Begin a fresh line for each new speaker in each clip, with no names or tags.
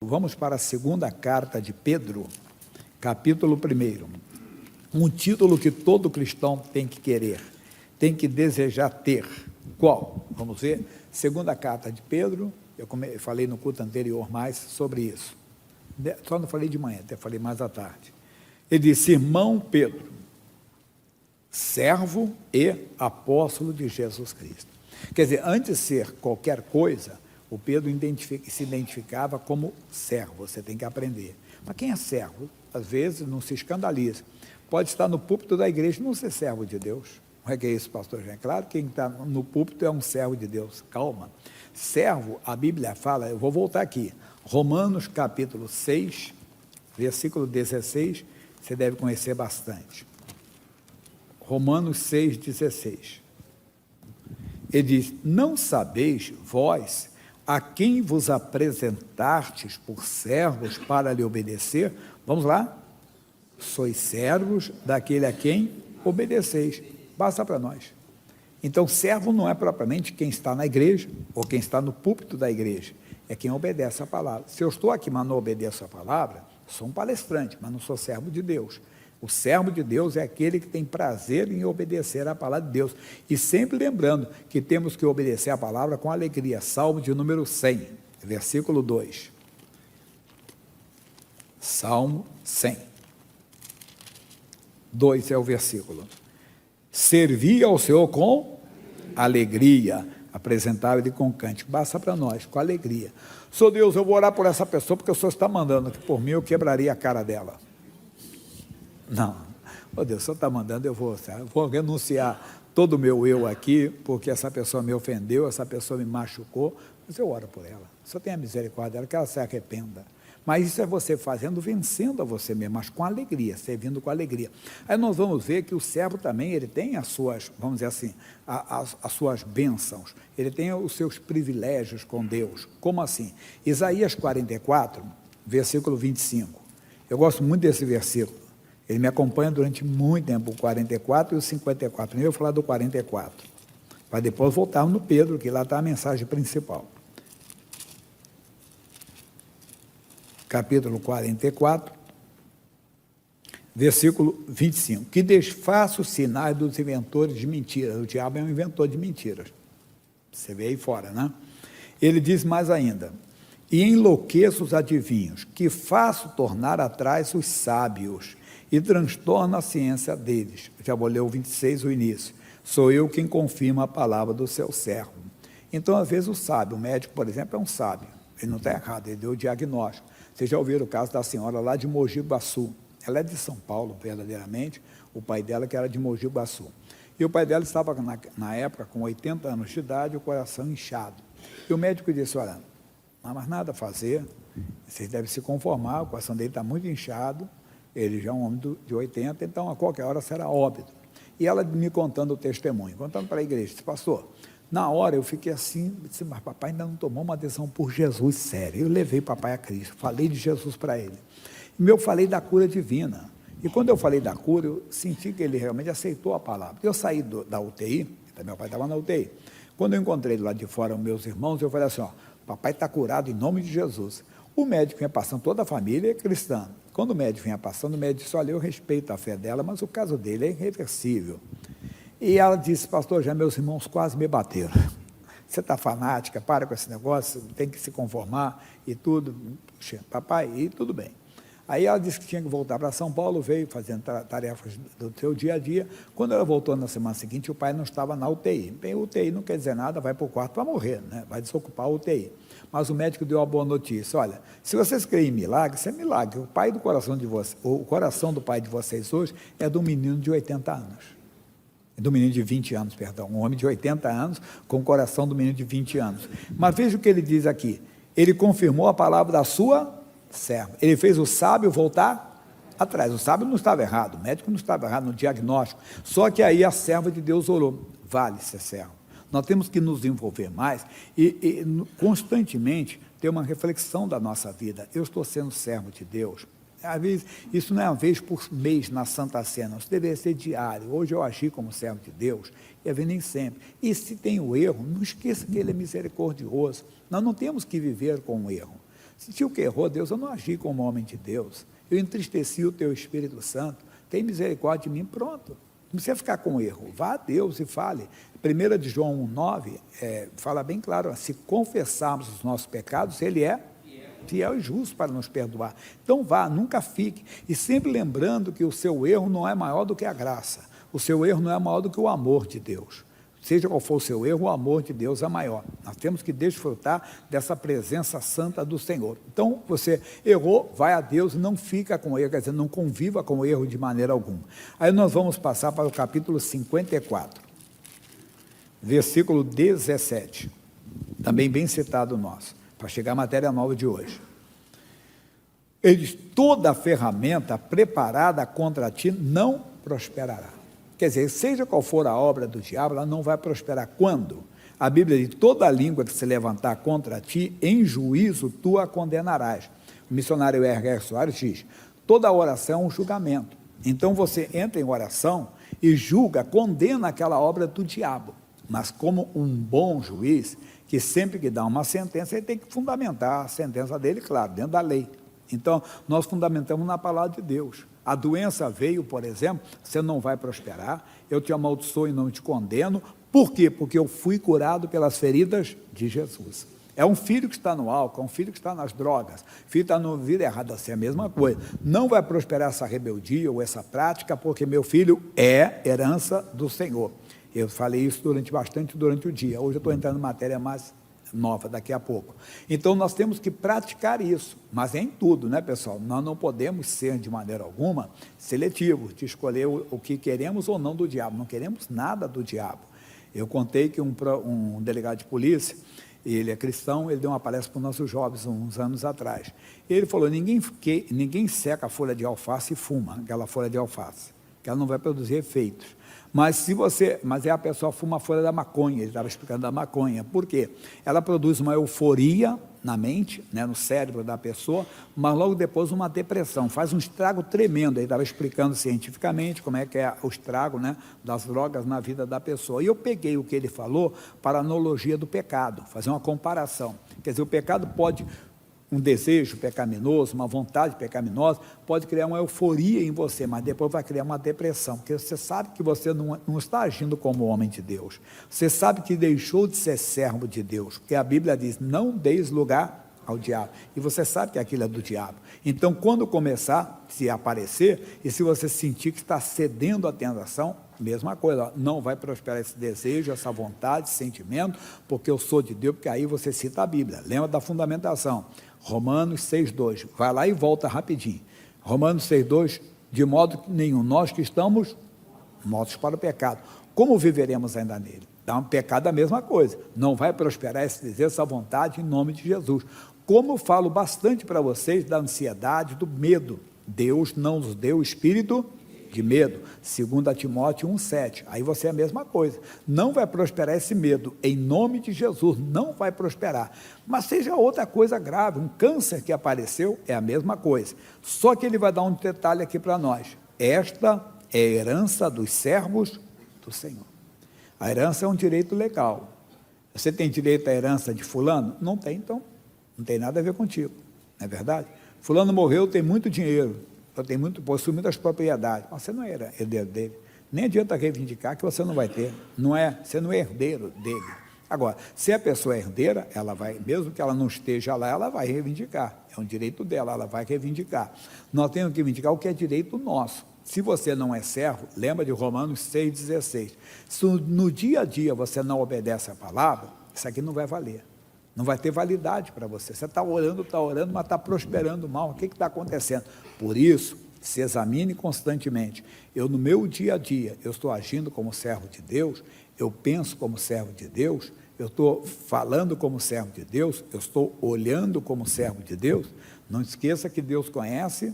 vamos para a segunda carta de Pedro, capítulo 1. Um título que todo cristão tem que querer, tem que desejar ter. Qual? Vamos ver. Segunda carta de Pedro, eu falei no culto anterior mais sobre isso. Só não falei de manhã, até falei mais à tarde. Ele disse: irmão Pedro, servo e apóstolo de Jesus Cristo. Quer dizer, antes de ser qualquer coisa, o Pedro se identificava como servo. Você tem que aprender. Mas quem é servo? Às vezes não se escandaliza. Pode estar no púlpito da igreja e não ser servo de Deus. Não é que é isso, pastor Jean? Claro que quem está no púlpito é um servo de Deus. Calma. Servo, a Bíblia fala, eu vou voltar aqui, Romanos capítulo 6, versículo 16, você deve conhecer bastante. Romanos 6, 16. Ele diz: não sabeis vós a quem vos apresentastes por servos para lhe obedecer? Vamos lá? Sois servos daquele a quem obedeceis. Basta para nós. Então, servo não é propriamente quem está na igreja ou quem está no púlpito da igreja, é quem obedece a palavra. Se eu estou aqui, mas não obedeço a palavra, sou um palestrante, mas não sou servo de Deus. O servo de Deus é aquele que tem prazer em obedecer a palavra de Deus. E sempre lembrando que temos que obedecer a palavra com alegria. Salmo de número 100, versículo 2. Salmo 100. 2 é o versículo. Servi ao Senhor com alegria, apresentava-lhe com cântico. Basta para nós, com alegria. Senhor Deus, eu vou orar por essa pessoa, porque o Senhor está mandando, que por mim eu quebraria a cara dela. Não, oh Deus, o Senhor está mandando, eu vou renunciar todo o meu eu aqui, porque essa pessoa me ofendeu, essa pessoa me machucou, mas eu oro por ela. O Senhor tenha misericórdia dela, que ela se arrependa. Mas isso é você fazendo, vencendo a você mesmo, mas com alegria, servindo com alegria. Aí nós vamos ver que o servo também, ele tem as suas, vamos dizer assim, as suas bênçãos, ele tem os seus privilégios com Deus. Como assim? Isaías 44, versículo 25. Eu gosto muito desse versículo. Ele me acompanha durante muito tempo, o 44 e o 54. Nem eu vou falar do 44, para depois voltarmos no Pedro, que lá está a mensagem principal. Capítulo 44, versículo 25. Que desfaça os sinais dos inventores de mentiras. O diabo é um inventor de mentiras. Você vê aí fora, né? Ele diz mais ainda: e enlouqueça os adivinhos, que faço tornar atrás os sábios, e transtorna a ciência deles. Já vou ler o 26, o início. Sou eu quem confirma a palavra do seu servo. Então, às vezes, o sábio, o médico, por exemplo, é um sábio. Ele não está errado, ele deu o diagnóstico. Vocês já ouviram o caso da senhora lá de Mogi Guaçu. Ela é de São Paulo, verdadeiramente. O pai dela que era de Mogi Guaçu. E o pai dela estava, na época, com 80 anos de idade, o coração inchado. E o médico disse: olha, não há mais nada a fazer, vocês devem se conformar, o coração dele está muito inchado, ele já é um homem de 80, então a qualquer hora será óbito. E ela me contando o testemunho, contando para a igreja, disse: pastor, na hora eu fiquei assim, disse, mas papai ainda não tomou uma decisão por Jesus séria. Eu levei papai a Cristo, falei de Jesus para ele. E eu falei da cura divina. E quando eu falei da cura, eu senti que ele realmente aceitou a palavra. Eu saí da UTI, meu pai estava na UTI. Quando eu encontrei lá de fora meus irmãos, eu falei assim: ó, papai está curado em nome de Jesus. O médico vinha passando, toda a família é cristã. Quando o médico vinha passando, o médico disse: olha, eu respeito a fé dela, mas o caso dele é irreversível. E ela disse: pastor, já meus irmãos quase me bateram. Você está fanática, para com esse negócio, tem que se conformar e tudo. Puxa, papai, e tudo bem. Aí ela disse que tinha que voltar para São Paulo, veio fazendo tarefas do seu dia a dia. Quando ela voltou na semana seguinte, o pai não estava na UTI. Bem, UTI não quer dizer nada, vai para o quarto para morrer, né? Vai desocupar a UTI. Mas o médico deu uma boa notícia: olha, se vocês creem em milagre, isso é milagre. O coração do pai de vocês hoje é de um menino de 80 anos. Do menino de 20 anos, perdão. Um homem de 80 anos com o coração do menino de 20 anos. Mas veja o que ele diz aqui. Ele confirmou a palavra da sua serva. Ele fez o sábio voltar atrás. O sábio não estava errado, o médico não estava errado no diagnóstico. Só que aí a serva de Deus orou: vale ser servo. Nós temos que nos envolver mais e constantemente ter uma reflexão da nossa vida. Eu estou sendo servo de Deus. Às vezes, isso não é uma vez por mês na Santa Cena, isso deveria ser diário. Hoje eu agi como servo de Deus, e às vezes nem sempre. E se tem o erro, não esqueça que Ele é misericordioso. Nós não temos que viver com o erro. Sentiu que errou, Deus, eu não agi como homem de Deus, eu entristeci o teu Espírito Santo, tem misericórdia de mim, pronto. Não precisa ficar com erro, vá a Deus e fale. 1 de João 1,9 fala bem claro, se confessarmos os nossos pecados, Ele é fiel e justo para nos perdoar. Então vá, nunca fique, e sempre lembrando que o seu erro não é maior do que a graça, o seu erro não é maior do que o amor de Deus. Seja qual for o seu erro, o amor de Deus é maior. Nós temos que desfrutar dessa presença santa do Senhor. Então, você errou, vai a Deus e não fica com o erro, quer dizer, não conviva com o erro de maneira alguma. Aí nós vamos passar para o capítulo 54, versículo 17, também bem citado nosso, para chegar à matéria nova de hoje. Ele diz, toda ferramenta preparada contra ti não prosperará. Quer dizer, seja qual for a obra do diabo, ela não vai prosperar. Quando? A Bíblia diz, toda língua que se levantar contra ti, em juízo tu a condenarás. O missionário R.R. Soares diz, toda oração é um julgamento. Então você entra em oração e julga, condena aquela obra do diabo. Mas como um bom juiz, que sempre que dá uma sentença, ele tem que fundamentar a sentença dele, claro, dentro da lei. Então, nós fundamentamos na palavra de Deus. A doença veio, por exemplo, você não vai prosperar, eu te amaldiçoo e não te condeno. Por quê? Porque eu fui curado pelas feridas de Jesus. É um filho que está no álcool, é um filho que está nas drogas, o filho está na vida errada, assim, é a mesma coisa. Não vai prosperar essa rebeldia ou essa prática, porque meu filho é herança do Senhor. Eu falei isso durante o dia. Hoje eu estou entrando em matéria mais nova daqui a pouco. Então nós temos que praticar isso, mas é em tudo, né, pessoal? Nós não podemos ser de maneira alguma seletivos, de escolher o que queremos ou não do diabo. Não queremos nada do diabo. Eu contei que um delegado de polícia, ele é cristão, ele deu uma palestra para os nossos jovens uns anos atrás. Ele falou, ninguém seca a folha de alface e fuma aquela folha de alface, que ela não vai produzir efeitos. Mas a pessoa fuma a folha da maconha, ele estava explicando da maconha. Por quê? Ela produz uma euforia na mente, né, no cérebro da pessoa, mas logo depois uma depressão, faz um estrago tremendo. Ele estava explicando cientificamente como é que é o estrago, né, das drogas na vida da pessoa. E eu peguei o que ele falou para a analogia do pecado, fazer uma comparação. Quer dizer, o pecado pode... Um desejo pecaminoso, uma vontade pecaminosa, pode criar uma euforia em você, mas depois vai criar uma depressão, porque você sabe que você não está agindo como homem de Deus. Você sabe que deixou de ser servo de Deus, porque a Bíblia diz, não deis lugar ao diabo. E você sabe que aquilo é do diabo. Então, quando começar a se aparecer, e se você sentir que está cedendo à tentação, mesma coisa, não vai prosperar esse desejo, essa vontade, esse sentimento, porque eu sou de Deus, porque aí você cita a Bíblia. Lembra da fundamentação. Romanos 6,2, vai lá e volta rapidinho. Romanos 6,2, de modo nenhum, nós que estamos mortos para o pecado, como viveremos ainda nele? Então, pecado é a mesma coisa, não vai prosperar esse desejo, essa vontade em nome de Jesus. Como eu falo bastante para vocês da ansiedade, do medo, Deus não nos deu o espírito de medo, 2 Timóteo 1,7, aí você é a mesma coisa, não vai prosperar esse medo, em nome de Jesus, não vai prosperar, mas seja outra coisa grave, um câncer que apareceu, é a mesma coisa, só que ele vai dar um detalhe aqui para nós, esta é a herança dos servos do Senhor, a herança é um direito legal, você tem direito à herança de fulano? Não tem, então, não tem nada a ver contigo, não é verdade? Fulano morreu, tem muito dinheiro, possui muitas propriedades, mas você não era herdeiro dele, nem adianta reivindicar que você não vai ter, você não é herdeiro dele. Agora, se a pessoa é herdeira, ela vai, mesmo que ela não esteja lá, ela vai reivindicar, é um direito dela, ela vai reivindicar. Nós temos que reivindicar o que é direito nosso. Se você não é servo, lembra de Romanos 6,16, se no dia a dia você não obedece a palavra, isso aqui não vai valer. Não vai ter validade para você. Você está orando, mas está prosperando mal. O que está acontecendo? Por isso, se examine constantemente. Eu, no meu dia a dia, eu estou agindo como servo de Deus, eu penso como servo de Deus, eu estou falando como servo de Deus, eu estou olhando como servo de Deus. Não esqueça que Deus conhece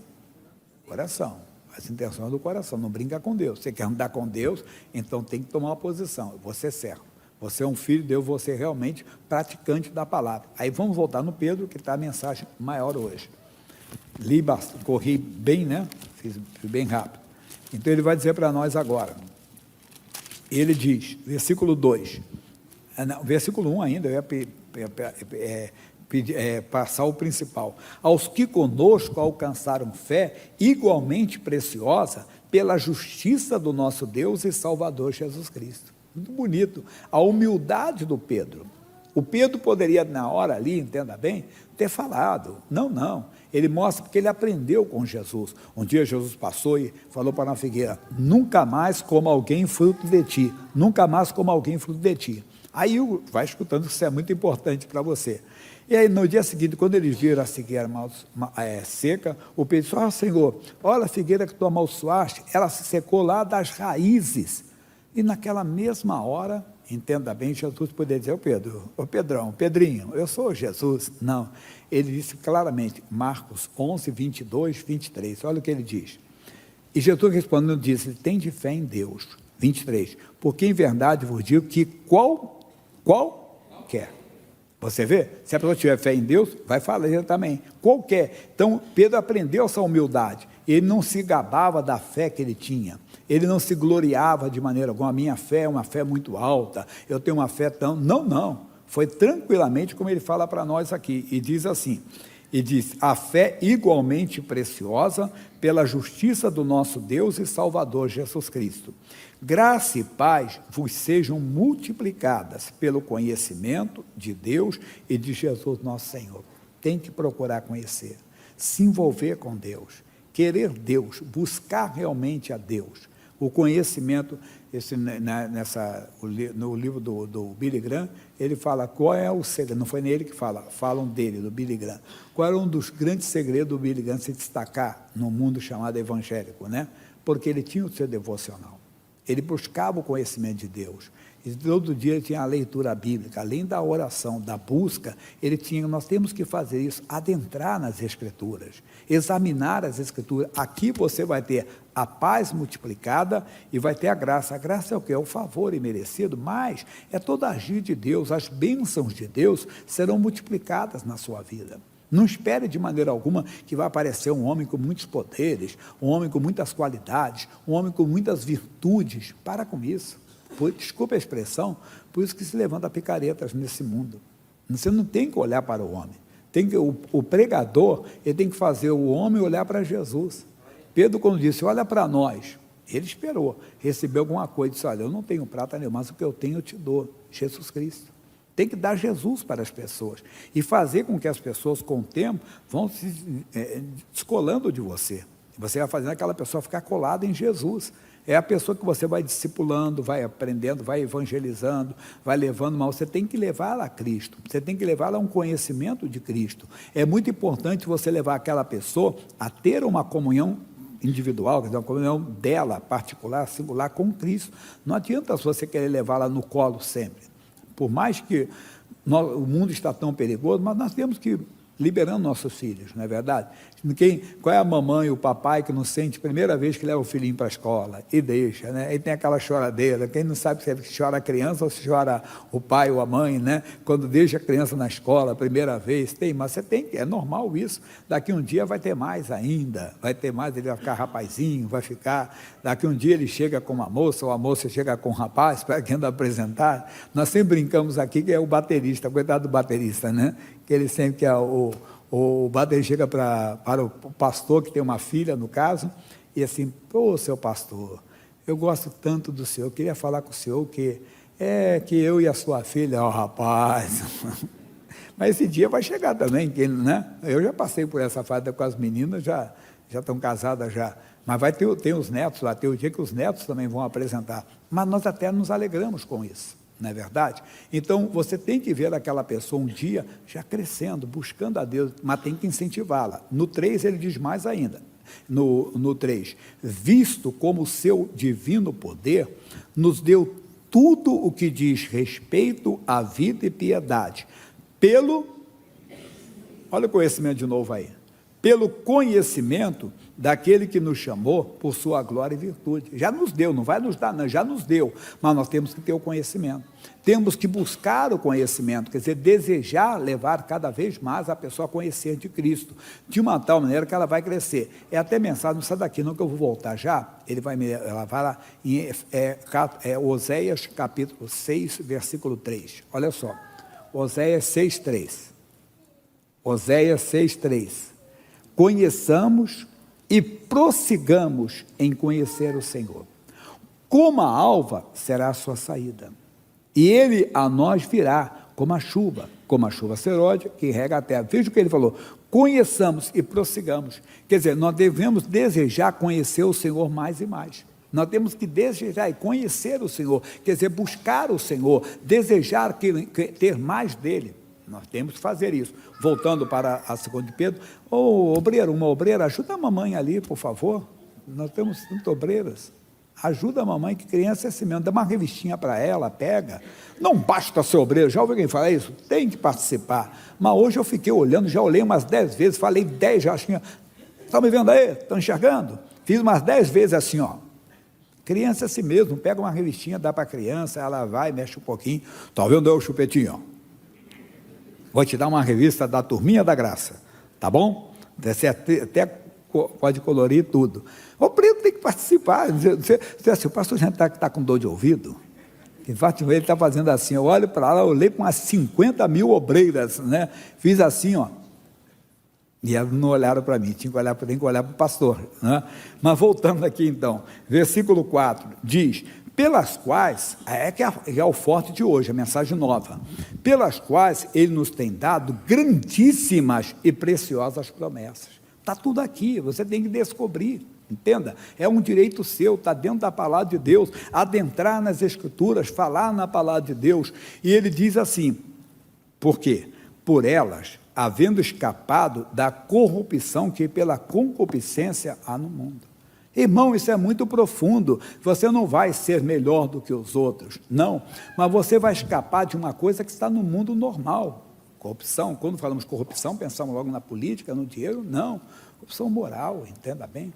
o coração, as intenções do coração. Não brinca com Deus. Você quer andar com Deus, então tem que tomar uma posição. Eu vou ser servo. Você é um filho de Deus, você é realmente praticante da palavra. Aí vamos voltar no Pedro, que está a mensagem maior hoje. Corri bem, né? Fiz bem rápido. Então ele vai dizer para nós agora. Ele diz, versículo 2, versículo 1 ainda, eu ia passar o principal. Aos que conosco alcançaram fé igualmente preciosa pela justiça do nosso Deus e Salvador Jesus Cristo. Muito bonito. A humildade do Pedro. O Pedro poderia, na hora ali, entenda bem, ter falado. Não. Ele mostra porque ele aprendeu com Jesus. Um dia Jesus passou e falou para uma figueira: nunca mais coma alguém fruto de ti. Nunca mais coma alguém fruto de ti. Aí vai escutando que isso é muito importante para você. E aí no dia seguinte, quando eles viram a figueira seca, o Pedro disse: Senhor, olha a figueira que tu amaldiçoaste, ela se secou lá das raízes. E naquela mesma hora, entenda bem, Jesus poderia dizer: Pedrinho, eu sou Jesus. Não, ele disse claramente, Marcos 11, 22, 23, olha o que ele diz. E Jesus respondendo disse: tende fé em Deus. 23, porque em verdade vos digo que qualquer. Você vê? Se a pessoa tiver fé em Deus, vai falar também. Qualquer. Então, Pedro aprendeu essa humildade. Ele não se gabava da fé que ele tinha. Ele não se gloriava de maneira alguma. A minha fé é uma fé muito alta. Eu tenho uma fé tão... Não. Foi tranquilamente como ele fala para nós aqui. E diz assim, a fé igualmente preciosa pela justiça do nosso Deus e Salvador Jesus Cristo. Graça e paz vos sejam multiplicadas pelo conhecimento de Deus e de Jesus nosso Senhor. Tem que procurar conhecer, se envolver com Deus, querer Deus, buscar realmente a Deus. O conhecimento, no livro do Billy Graham, ele fala qual é o segredo, não foi nele que falam dele, do Billy Graham. Qual era um dos grandes segredos do Billy Graham se destacar no mundo chamado evangélico, né? Porque ele tinha o seu devocional. Ele buscava o conhecimento de Deus. E todo dia ele tinha a leitura bíblica, além da oração, da busca, nós temos que fazer isso, adentrar nas Escrituras, examinar as Escrituras. Aqui você vai ter a paz multiplicada e vai ter a graça. A graça é o quê? É o favor imerecido, mas é todo agir de Deus, as bênçãos de Deus serão multiplicadas na sua vida. Não espere de maneira alguma que vai aparecer um homem com muitos poderes, um homem com muitas qualidades, um homem com muitas virtudes. Para com isso. Desculpa a expressão, por isso que se levanta picaretas nesse mundo. Você não tem que olhar para o homem. O pregador, ele tem que fazer o homem olhar para Jesus. Pedro, quando disse, olha para nós, ele esperou, recebeu alguma coisa, disse, olha, eu não tenho prata nenhuma, mas o que eu tenho eu te dou, Jesus Cristo. Tem que dar Jesus para as pessoas e fazer com que as pessoas, com o tempo, vão se descolando de você. Você vai fazendo aquela pessoa ficar colada em Jesus. É a pessoa que você vai discipulando, vai aprendendo, vai evangelizando, vai levando, mas você tem que levá-la a Cristo, você tem que levá-la a um conhecimento de Cristo. É muito importante você levar aquela pessoa a ter uma comunhão individual, quer dizer, uma comunhão dela, particular, singular, com Cristo. Não adianta você querer levá-la no colo sempre. Por mais que o mundo está tão perigoso, mas nós temos que ir liberando nossos filhos, não é verdade? Qual é a mamãe e o papai que não sente a primeira vez que leva o filhinho para a escola e deixa, né? Aí tem aquela choradeira, quem não sabe se chora a criança ou se chora o pai ou a mãe, né? Quando deixa a criança na escola a primeira vez, mas você tem, é normal isso, daqui um dia vai ter mais ainda, vai ter mais, ele vai ficar rapazinho, daqui um dia ele chega com uma moça, ou a moça chega com um rapaz, para quem anda apresentar, nós sempre brincamos aqui que é o baterista, coitado do baterista, né? Que ele sempre que é o baterista chega para o pastor, que tem uma filha, no caso, e assim, seu pastor, eu gosto tanto do senhor, eu queria falar com o senhor que eu e a sua filha, rapaz, mas esse dia vai chegar também, né? Eu já passei por essa fase com as meninas, já estão casadas já, mas tem os netos lá, tem o dia que os netos também vão apresentar, mas nós até nos alegramos com isso. Não é verdade? Então, você tem que ver aquela pessoa um dia já crescendo, buscando a Deus, mas tem que incentivá-la. No 3, ele diz mais ainda, no 3, visto como o seu divino poder nos deu tudo o que diz respeito à vida e piedade, olha o conhecimento de novo aí, pelo conhecimento daquele que nos chamou por sua glória e virtude. Já nos deu, não vai nos dar, não, já nos deu, mas nós temos que ter o conhecimento. Temos que buscar o conhecimento, quer dizer, desejar levar cada vez mais a pessoa a conhecer de Cristo, de uma tal maneira que ela vai crescer. É até mensagem, não sai daqui não, que eu vou voltar já, ela vai lá em Oséias capítulo 6, versículo 3, olha só, Oséias 6, 3. Oséias 6:3. Conheçamos e prossigamos em conhecer o Senhor. Como a alva será a sua saída, e ele a nós virá como a chuva seródia que rega a terra. Veja o que ele falou: conheçamos e prossigamos. Quer dizer, nós devemos desejar conhecer o Senhor mais e mais. Nós temos que desejar e conhecer o Senhor, quer dizer, buscar o Senhor, desejar ter mais dele. Nós temos que fazer isso. Voltando para a 2 de Pedro, uma obreira, ajuda a mamãe ali, por favor. Nós temos tantas obreiras. Ajuda a mamãe, que criança é assim mesmo. Dá uma revistinha para ela, pega. Não basta ser obreiro. Já ouviu alguém falar isso? Tem que participar. Mas hoje eu fiquei olhando, já olhei umas 10 vezes, falei 10, já tinha. Estão me vendo aí? Estão enxergando? Fiz umas 10 vezes assim, ó. Criança é assim mesmo, pega uma revistinha, dá para a criança, ela vai, mexe um pouquinho. Está vendo aí o chupetinho, ó? Vou te dar uma revista da Turminha da Graça, tá bom? Você até pode colorir tudo. O preto tem que participar. Você assim, o pastor já está com dor de ouvido? Em fato, ele está fazendo assim, eu olho para lá, eu olhei com umas 50 mil obreiras, né? Fiz assim, ó. E elas não olharam para mim, tem que olhar para o pastor, né? Mas voltando aqui então, versículo 4, diz: pelas quais, que é o forte de hoje, a mensagem nova, pelas quais ele nos tem dado grandíssimas e preciosas promessas. Está tudo aqui, você tem que descobrir, entenda, é um direito seu, está dentro da palavra de Deus, adentrar nas Escrituras, falar na palavra de Deus. E ele diz assim: por quê? Por elas, havendo escapado da corrupção que pela concupiscência há no mundo. Irmão, isso é muito profundo. Você não vai ser melhor do que os outros, não, mas você vai escapar de uma coisa que está no mundo normal. Corrupção, quando falamos corrupção, pensamos logo na política, no dinheiro, não. Corrupção moral, entenda bem.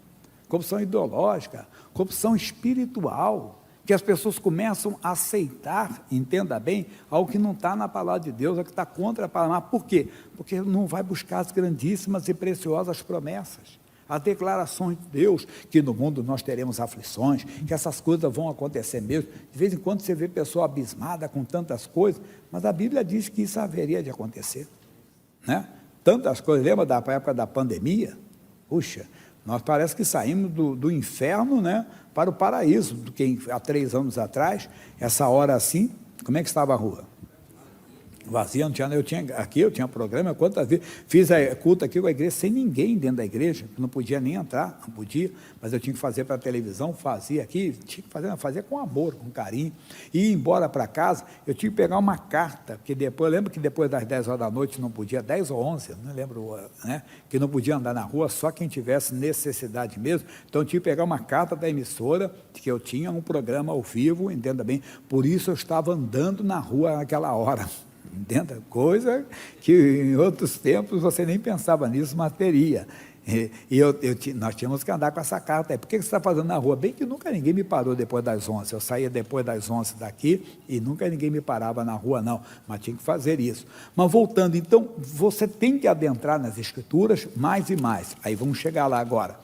Corrupção ideológica, corrupção espiritual, que as pessoas começam a aceitar, entenda bem, algo que não está na palavra de Deus, algo que está contra a palavra. Por quê? Porque não vai buscar as grandíssimas e preciosas promessas, as declarações de Deus, que no mundo nós teremos aflições, que essas coisas vão acontecer mesmo. De vez em quando você vê pessoa abismada com tantas coisas, mas a Bíblia diz que isso haveria de acontecer, né? Tantas coisas, lembra da época da pandemia? Puxa, nós parece que saímos do inferno, né, para o paraíso, do que há 3 anos atrás, essa hora assim, como é que estava a rua? Vazia, não tinha, eu tinha programa, quantas vezes, fiz culto aqui com a igreja, sem ninguém dentro da igreja, não podia nem entrar, não podia, mas eu tinha que fazer para a televisão, fazia aqui, tinha que fazer com amor, com carinho, e ir embora para casa, eu tinha que pegar uma carta, porque depois, eu lembro que depois das 10 horas da noite não podia, 10 ou 11, não lembro, né, que não podia andar na rua, só quem tivesse necessidade mesmo, então eu tinha que pegar uma carta da emissora, de que eu tinha um programa ao vivo, entenda bem, por isso eu estava andando na rua naquela hora, entenda? Coisa que em outros tempos você nem pensava nisso, mas teria. Nós tínhamos que andar com essa carta aí. Por que você está fazendo na rua? Bem que nunca ninguém me parou depois das 11. Eu saía depois das 11 daqui e nunca ninguém me parava na rua, não. Mas tinha que fazer isso. Mas voltando, então, você tem que adentrar nas Escrituras mais e mais. Aí vamos chegar lá agora.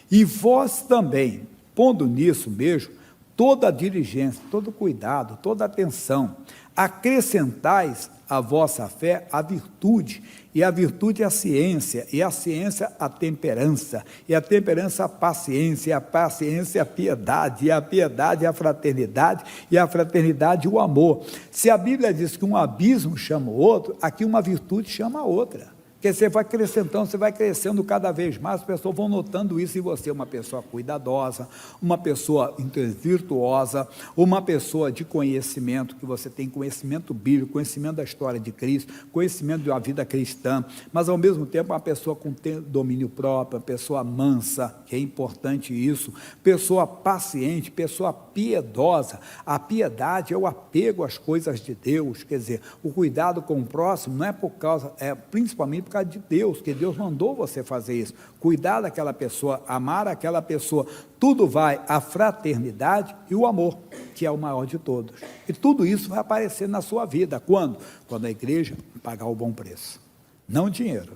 E vós também, pondo nisso mesmo, toda a diligência, todo cuidado, toda atenção, acrescentais à vossa fé a virtude, e a virtude a ciência, e a ciência a temperança, e a temperança a paciência, e a paciência a piedade, e a piedade a fraternidade, e a fraternidade o amor. Se a Bíblia diz que um abismo chama o outro, aqui uma virtude chama a outra. Porque você vai acrescentando, você vai crescendo cada vez mais, as pessoas vão notando isso em você, uma pessoa cuidadosa, uma pessoa virtuosa, uma pessoa de conhecimento, que você tem conhecimento bíblico, conhecimento da história de Cristo, conhecimento da vida cristã, mas ao mesmo tempo uma pessoa com domínio próprio, uma pessoa mansa, que é importante isso, pessoa paciente, pessoa piedosa. A piedade é o apego às coisas de Deus, quer dizer, o cuidado com o próximo não é por causa, principalmente por causa de Deus, que Deus mandou você fazer isso, cuidar daquela pessoa, amar aquela pessoa, tudo vai à fraternidade e o amor, que é o maior de todos, e tudo isso vai aparecer na sua vida, quando? Quando a igreja pagar o bom preço, não dinheiro,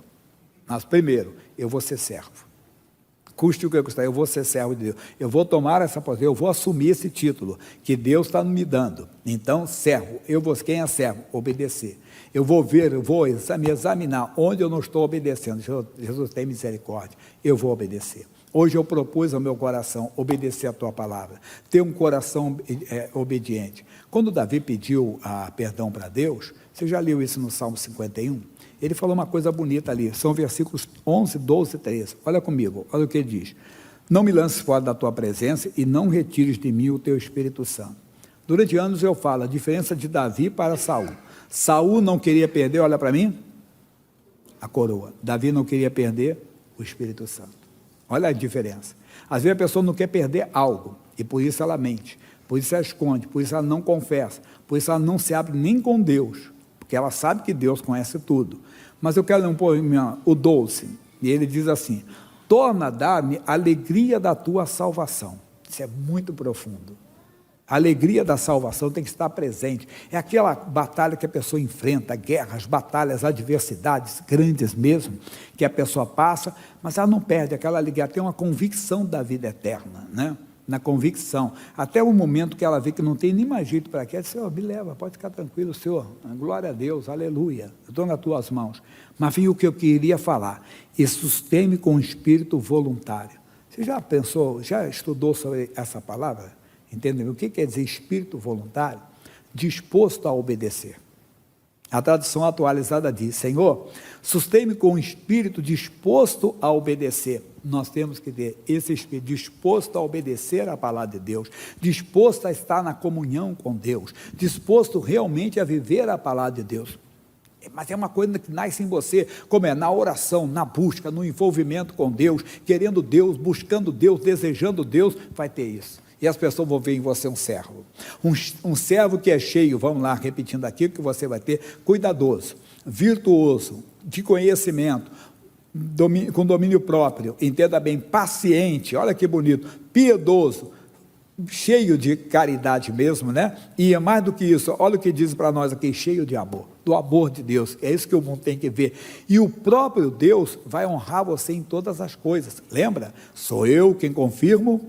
mas primeiro, eu vou ser servo, custe o que custar, eu vou ser servo de Deus, eu vou tomar essa posição, eu vou assumir esse título que Deus está me dando. Então, servo, quem é servo? Obedecer. Eu vou ver, eu vou me examinar onde eu não estou obedecendo. Jesus tem misericórdia, eu vou obedecer. Hoje eu propus ao meu coração obedecer a tua palavra, ter um coração obediente. Quando Davi pediu perdão para Deus, você já leu isso no Salmo 51? Ele falou uma coisa bonita ali, são versículos 11, 12 e 13. Olha comigo, olha o que ele diz. Não me lances fora da tua presença e não retires de mim o teu Espírito Santo. Durante anos eu falo a diferença de Davi para Saul. Saul não queria perder, olha para mim, a coroa. Davi não queria perder o Espírito Santo. Olha a diferença. Às vezes a pessoa não quer perder algo, e por isso ela mente, por isso ela esconde, por isso ela não confessa, por isso ela não se abre nem com Deus, porque ela sabe que Deus conhece tudo. Mas eu quero ler um pouquinho o 12, e ele diz assim, torna a dar-me a alegria da tua salvação. Isso é muito profundo. A alegria da salvação tem que estar presente. É aquela batalha que a pessoa enfrenta, guerras, batalhas, adversidades grandes mesmo, que a pessoa passa, mas ela não perde aquela alegria, ela tem uma convicção da vida eterna, né? Na convicção, até o momento que ela vê que não tem nem mais jeito para aquilo, Senhor, me leva, pode ficar tranquilo, Senhor, glória a Deus, aleluia, eu estou nas tuas mãos. Mas vi o que eu queria falar, e sustém-me com um espírito voluntário. Você já pensou, já estudou sobre essa palavra? Entendeu? O que quer dizer espírito voluntário? Disposto a obedecer. A tradução atualizada diz, Senhor, sustém-me com um espírito disposto a obedecer. Nós temos que ter esse espírito disposto a obedecer a palavra de Deus, disposto a estar na comunhão com Deus, disposto realmente a viver a palavra de Deus. Mas é uma coisa que nasce em você, como é na oração, na busca, no envolvimento com Deus, querendo Deus, buscando Deus, desejando Deus, vai ter isso. E as pessoas vão ver em você um servo. Um servo que é cheio, vamos lá, repetindo aqui, que você vai ter, cuidadoso, virtuoso, de conhecimento, com domínio próprio, entenda bem, paciente, olha que bonito, piedoso, cheio de caridade mesmo, né? E é mais do que isso, olha o que diz para nós aqui, cheio de amor, do amor de Deus, é isso que o mundo tem que ver. E o próprio Deus vai honrar você em todas as coisas. Lembra? Sou eu quem confirmo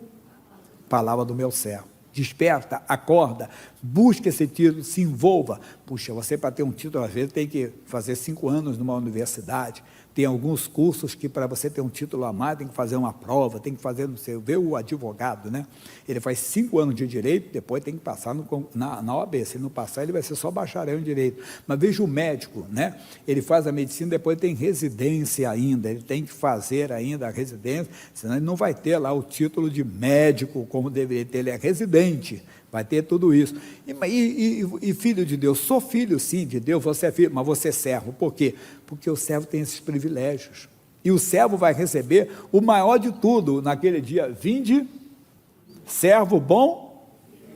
palavra do meu servo. Desperta, acorda, busque esse título, se envolva. Puxa, você para ter um título, às vezes tem que fazer 5 anos numa universidade, tem alguns cursos que para você ter um título a mais, tem que fazer uma prova, tem que fazer, não sei, ver o advogado, né? Ele faz 5 anos de direito, depois tem que passar na OAB, se não passar ele vai ser só bacharel em direito. Mas veja o médico, né? Ele faz a medicina, depois tem residência ainda, ele tem que fazer ainda a residência, senão ele não vai ter lá o título de médico como deveria ter, ele é residente, vai ter tudo isso. E filho de Deus, sou filho sim de Deus, você é filho, mas você é servo, por quê? Porque o servo tem esses privilégios, e o servo vai receber o maior de tudo, naquele dia, vinde, servo bom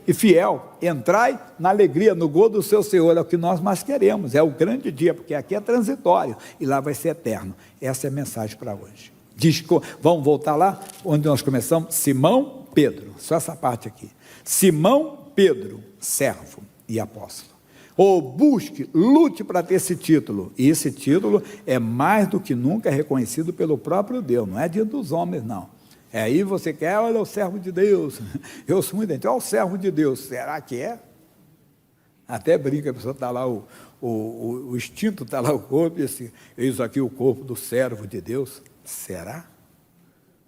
e fiel, entrai na alegria, no gol do seu Senhor, é o que nós mais queremos, é o grande dia, porque aqui é transitório, e lá vai ser eterno. Essa é a mensagem para hoje. Vamos voltar lá, onde nós começamos, Simão, Pedro, só essa parte aqui, Simão, Pedro, servo e apóstolo, ou busque, lute para ter esse título, e esse título é mais do que nunca reconhecido pelo próprio Deus, não é dia dos homens não, aí você quer, olha o servo de Deus, eu sou muito dentro, olha o servo de Deus, será que é? Até brinca, a pessoa está lá, o instinto está lá, o corpo, e assim, eis aqui o corpo do servo de Deus, será?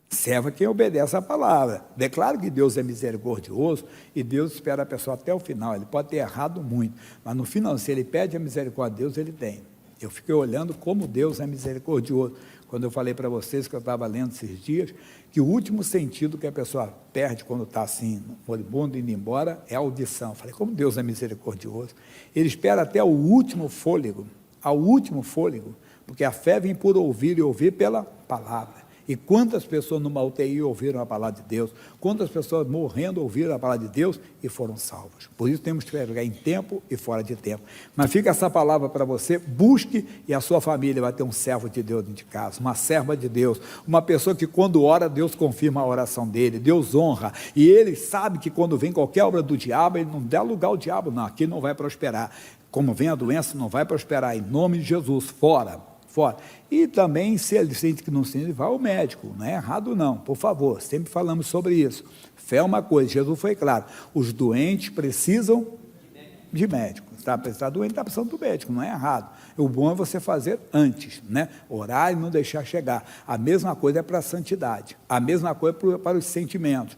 Servo é quem obedece a palavra. Declaro que Deus é misericordioso e Deus espera a pessoa até o final. Ele pode ter errado muito, mas no final, se ele pede a misericórdia de Deus, ele tem. Eu fiquei olhando como Deus é misericordioso. Quando eu falei para vocês que eu estava lendo esses dias, que o último sentido que a pessoa perde quando está assim, moribundo, indo embora, é a audição. Eu falei, como Deus é misericordioso. Ele espera até o último fôlego, ao último fôlego, porque a fé vem por ouvir e ouvir pela palavra. E quantas pessoas numa UTI ouviram a palavra de Deus, quantas pessoas morrendo ouviram a palavra de Deus e foram salvas. Por isso temos que pregar em tempo e fora de tempo. Mas fica essa palavra para você, busque, e a sua família vai ter um servo de Deus dentro de casa, uma serva de Deus, uma pessoa que quando ora, Deus confirma a oração dele, Deus honra, e ele sabe que quando vem qualquer obra do diabo, ele não dá lugar ao diabo, não, aqui não vai prosperar. Como vem a doença, não vai prosperar, em nome de Jesus, fora. fora. E também, se ele sente que não sente, vá ao médico, não é errado não, por favor, sempre falamos sobre isso. Fé é uma coisa, Jesus foi claro, os doentes precisam de médico. Está doente, está precisando do médico, não é errado. O bom é você fazer antes, né? Orar e não deixar chegar. A mesma coisa é para a santidade, a mesma coisa para os sentimentos.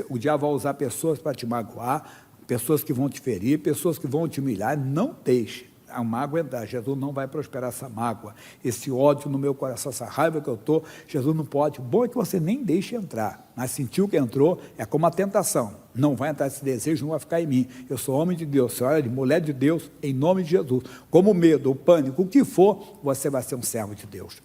O diabo vai usar pessoas para te magoar, pessoas que vão te ferir, pessoas que vão te humilhar, não deixe. A mágoa entrar, Jesus não vai prosperar essa mágoa, esse ódio no meu coração, essa raiva que eu estou, Jesus não pode. O bom é que você nem deixe entrar, mas sentiu que entrou, é como a tentação, não vai entrar esse desejo, não vai ficar em mim. Eu sou homem de Deus, senhora de mulher de Deus, em nome de Jesus. Como o medo, o pânico, o que for, você vai ser um servo de Deus.